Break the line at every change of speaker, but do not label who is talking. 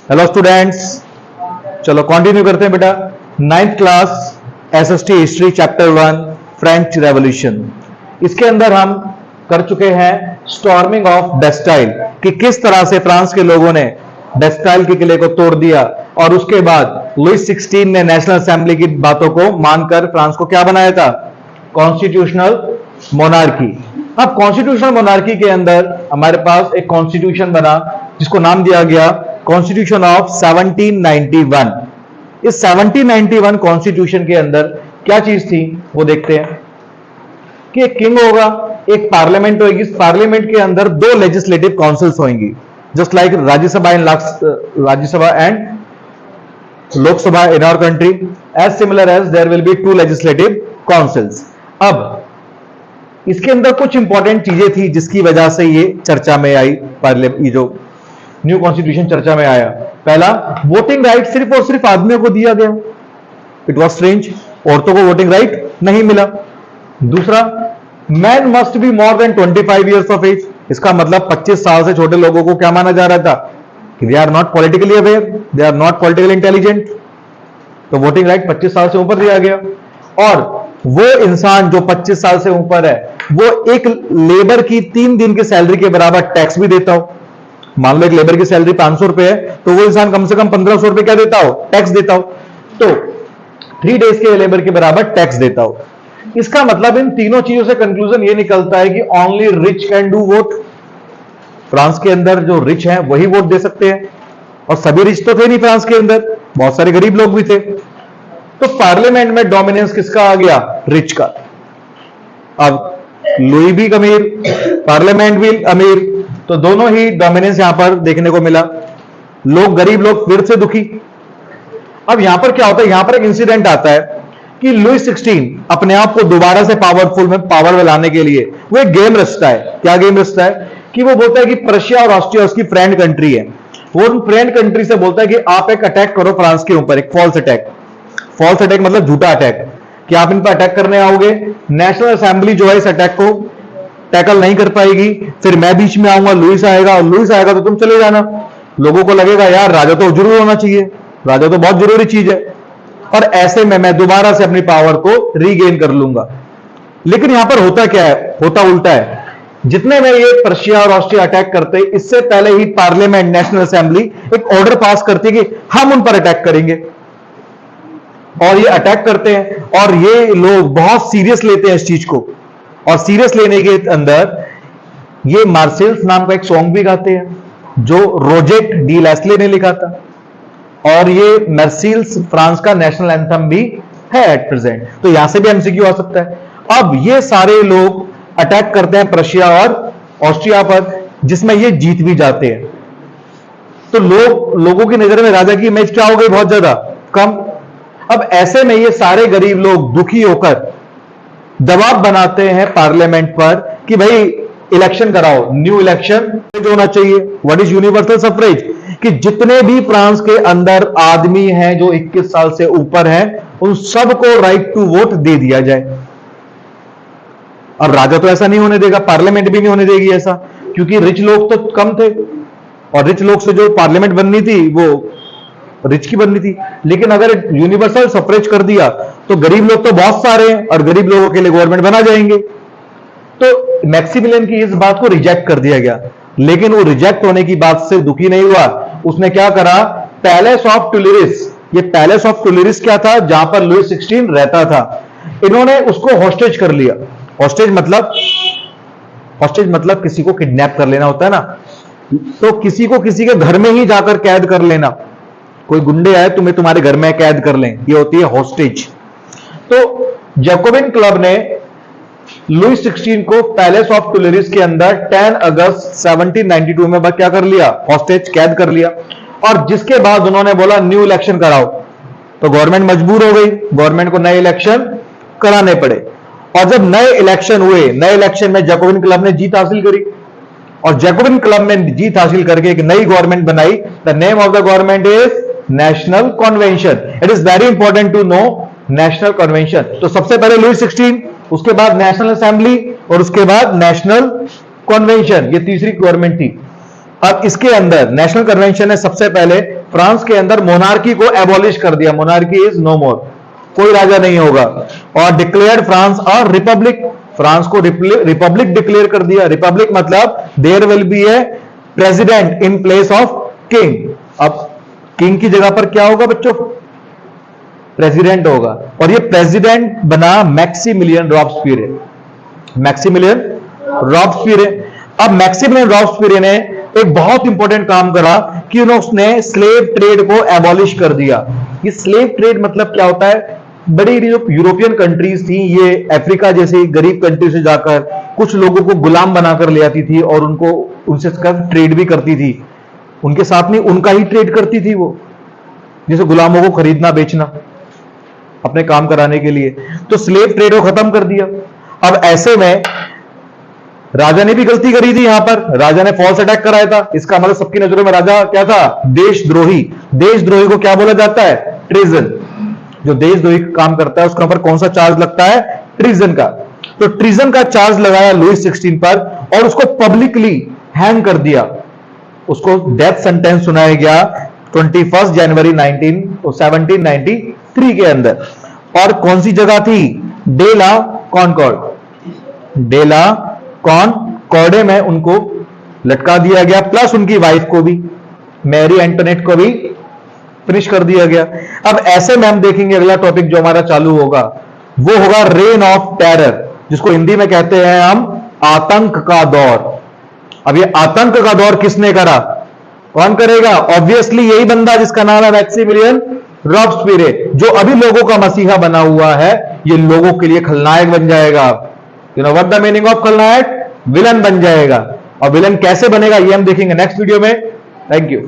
Hello students, चलो continue करते हैं बेटा। Ninth class SST history chapter 1 French revolution. इसके अंदर हम कर चुके हैं स्टॉर्मिंग ऑफ बेस्टाइल, कि किस तरह से फ्रांस के लोगों ने बेस्टाइल के किले को तोड़ दिया और उसके बाद लुइस 16 ने नेशनल असेंबली की बातों को मानकर फ्रांस को क्या बनाया था, कॉन्स्टिट्यूशनल मोनार्की। अब कॉन्स्टिट्यूशनल मोनार्की के अंदर हमारे पास एक कॉन्स्टिट्यूशन बना जिसको नाम दिया गया कॉन्स्टिट्यूशन ऑफ 1791। इस 1791 कॉन्स्टिट्यूशन के अंदर क्या चीज थी वो देखते हैं कि एक किंग होगा, एक पार्लियामेंट होगी, इस पार्लियामेंट के अंदर दो लेजिस्लेटिव काउंसिल्स होंगी, just like Rajya Sabha and Lok Sabha in our country, as similar as there will be two legislative councils. अब इसके अंदर कुछ इंपॉर्टेंट चीजें थी जिसकी वजह से ये चर्चा में आई, ये जो न्यू कॉन्स्टिट्यूशन चर्चा में आया। पहला, वोटिंग राइट सिर्फ और सिर्फ आदमियों को दिया गया, इट वॉज स्ट्रेंज, औरतों को वोटिंग राइट नहीं मिला। दूसरा, man must be more than 25 years of age, इसका मतलब 25 साल से छोटे लोगों को क्या माना जा रहा था कि they are not politically aware, they are not politically intelligent, तो वोटिंग राइट 25 साल से ऊपर दिया गया। और वो इंसान जो 25 साल से ऊपर है वो एक लेबर की 3 दिन की सैलरी के बराबर टैक्स भी देता हो। मान लो एक लेबर की सैलरी 500 रुपए है तो वो इंसान कम से कम 1500 रुपए क्या देता हो, टैक्स देता हो, तो 3 डेज के लेबर के बराबर टैक्स देता हो। इसका मतलब इन तीनों चीजों से कंक्लूजन ये निकलता है कि only rich can do vote. France के अंदर जो रिच हैं वही वोट दे सकते हैं, और सभी रिच तो थे नहीं फ्रांस के अंदर, बहुत सारे गरीब लोग भी थे। तो पार्लियामेंट में डोमिनेंस किसका आ गया, रिच का। अब लुई भी अमीर, पार्लियामेंट भी अमीर, तो दोनों ही डोमिनेंस यहां पर देखने को मिला। लोग, गरीब लोग फिर से दुखी। अब यहां पर क्या होता है, यहां पर एक इंसिडेंट आता है कि लुई 16 अपने आप को दोबारा से पावरफुल में पावर में लाने के लिए वो एक गेम रचता है। क्या गेम रचता है कि वो बोलता है कि प्रशिया और ऑस्ट्रिया उसकी फ्रेंड कंट्री है, वो उन फ्रेंड कंट्री से बोलता है कि आप एक अटैक करो फ्रांस के ऊपर, एक फॉल्स अटैक। फॉल्स अटैक मतलब झूठा अटैक, कि आप इन पर अटैक करने आओगे, नेशनल असेंबली जो है इस अटैक को टैकल नहीं कर पाएगी, फिर मैं बीच में आऊंगा, लुइस आएगा, और लुइस आएगा तो तुम चले जाना। लोगों को लगेगा यार राजा तो जरूर होना चाहिए, राजा तो बहुत जरूरी चीज है, और ऐसे में मैं दोबारा से अपनी पावर को रीगेन कर लूंगा। लेकिन यहां पर होता क्या है, होता उल्टा है। जितने में ये पर्शिया और ऑस्ट्रिया अटैक करते, इससे पहले ही पार्लियामेंट, नेशनल असेंबली एक ऑर्डर पास करती है कि हम उन पर अटैक करेंगे, और ये अटैक करते हैं। और ये लोग बहुत सीरियस लेते हैं इस चीज को, और सीरियस लेने के अंदर ये मार्सेल्स नाम का एक सॉन्ग भी गाते हैं जो रोजेट डी लैस्ले ने लिखा था, और ये मार्सेल्स फ्रांस का नेशनल एंथम भी है एट प्रेजेंट। तो यहां से भी एमसीक्यू आ सकता है। अब ये सारे लोग अटैक करते हैं प्रशिया और ऑस्ट्रिया पर, जिसमें ये जीत भी जाते हैं। तो लोगों की नजर में राजा की इमेज क्या हो गई, बहुत ज्यादा कम। अब ऐसे में ये सारे गरीब लोग दुखी होकर दबाव बनाते हैं पार्लियामेंट पर कि भाई इलेक्शन कराओ, न्यू इलेक्शन होना चाहिए। व्हाट इज यूनिवर्सल सफरेज, कि जितने भी फ्रांस के अंदर आदमी हैं जो 21 साल से ऊपर हैं उन सबको राइट टू वोट दे दिया जाए। अब राजा तो ऐसा नहीं होने देगा, पार्लियामेंट भी नहीं होने देगी ऐसा, क्योंकि रिच लोग तो कम थे, और रिच लोग से जो पार्लियामेंट बननी थी वो रिच की बननी थी। लेकिन अगर यूनिवर्सल सफरेज कर दिया तो गरीब लोग तो बहुत सारे हैं, और गरीब लोगों के लिए गवर्नमेंट बना जाएंगे। तो मैक्सिमिलियन की इस बात को रिजेक्ट कर दिया गया। लेकिन वो रिजेक्ट होने की बात से दुखी नहीं हुआ, उसने क्या करा, पैलेस ऑफ टुलेरिस, ये पैलेस ऑफ टुलेरिस क्या था, जहां पर लुई 16 रहता था, इन्होंने उसको हॉस्टेज कर लिया। हॉस्टेज मतलब किसी को किडनैप कर लेना होता है ना, तो किसी को किसी के घर में ही जाकर कैद कर लेना। कोई गुंडे आए तुम्हें तुम्हारे घर में कैद कर लें, ये होती है हॉस्टेज। तो जैकोबिन क्लब ने लुई 16 को पैलेस ऑफ टुलेरिस के अंदर 10 अगस्त 1792 में क्या कर लिया, हॉस्टेज कैद कर लिया। और जिसके बाद उन्होंने बोला न्यू इलेक्शन कराओ, तो गवर्नमेंट मजबूर हो गई, गवर्नमेंट को नए इलेक्शन कराने पड़े। और जब नए इलेक्शन हुए, नए इलेक्शन में जैकोबिन क्लब ने जीत हासिल करी, और जैकोबिन क्लब ने जीत हासिल करके एक नई गवर्नमेंट बनाई। The name of the government is national convention. It is very important to know national convention. तो सबसे पहले लुई 16, उसके बाद नेशनल असेंबली, और उसके बाद नेशनल कन्वेंशन, ये तीसरी गवर्नमेंट थी। अब इसके अंदर नेशनल कन्वेंशन ने सबसे पहले फ्रांस के अंदर मोनार्की को एबॉलिश कर दिया, मोनार्की इज नो मोर, कोई राजा नहीं होगा, और डिक्लेयर्ड फ्रांस और रिपब्लिक, फ्रांस को रिपब्लिक डिक्लेयर कर दिया। रिपब्लिक मतलब there will be a president in place of king. अब किंग की जगह पर क्या होगा बच्चों? प्रेसिडेंट होगा, और ये प्रेसिडेंट बना मैक्सिमिलियन रॉबस्पियर, मैक्सिमिलियन रॉबस्पियर। अब मैक्सिमिलियन रॉबस्पियर ने एक बहुत इंपॉर्टेंट काम करा कि उसने स्लेव ट्रेड को एबॉलिश कर दिया। ये स्लेव ट्रेड मतलब क्या होता है? बड़ी जो यूरोपियन कंट्रीज थी, ये अफ्रीका जैसी गरीब कंट्री से जाकर कुछ लोगों को गुलाम बनाकर ले आती थी और उनको उनसे ट्रेड भी करती थी, उनके साथ में उनका ही ट्रेड करती थी वो, जैसे गुलामों को खरीदना बेचना अपने काम कराने के लिए। तो स्लेव ट्रेड को खत्म कर दिया। अब ऐसे में राजा ने भी गलती करी थी, यहां पर राजा ने फॉल्स अटैक कराया था। इसका मतलब सबकी नजरों में राजा क्या था? देशद्रोही। देशद्रोही को क्या बोला जाता है? ट्रीजन। जो देशद्रोही काम करता है उसके ऊपर कौन सा चार्ज लगता है? ट्रीजन का। तो ट्रीजन का चार्ज लगाया लुईस 16 पर और उसको पब्लिकली हैंग कर दिया, उसको डेथ सेंटेंस सुनाया गया 21 जनवरी 1793 के अंदर। और कौन सी जगह थी? डेला कॉनकॉर्ड, डेला कॉनकॉर्डे में उनको लटका दिया गया, प्लस उनकी वाइफ को भी, मैरी एंटोनेट को भी फिनिश कर दिया गया। अब ऐसे में हम देखेंगे अगला टॉपिक जो हमारा चालू होगा वो होगा रेन ऑफ टेरर, जिसको हिंदी में कहते हैं हम आतंक का दौर। अब ये आतंक का दौर किसने करा? कौन करेगा? ऑब्वियसली यही बंदा जिसका नाम है मैक्सिमिलियन रॉबस्पियर, जो अभी लोगों का मसीहा बना हुआ है। ये लोगों के लिए खलनायक बन जाएगा। You know what the meaning of खलनायक? विलन बन जाएगा। और विलन कैसे बनेगा ये हम देखेंगे नेक्स्ट वीडियो में। Thank you.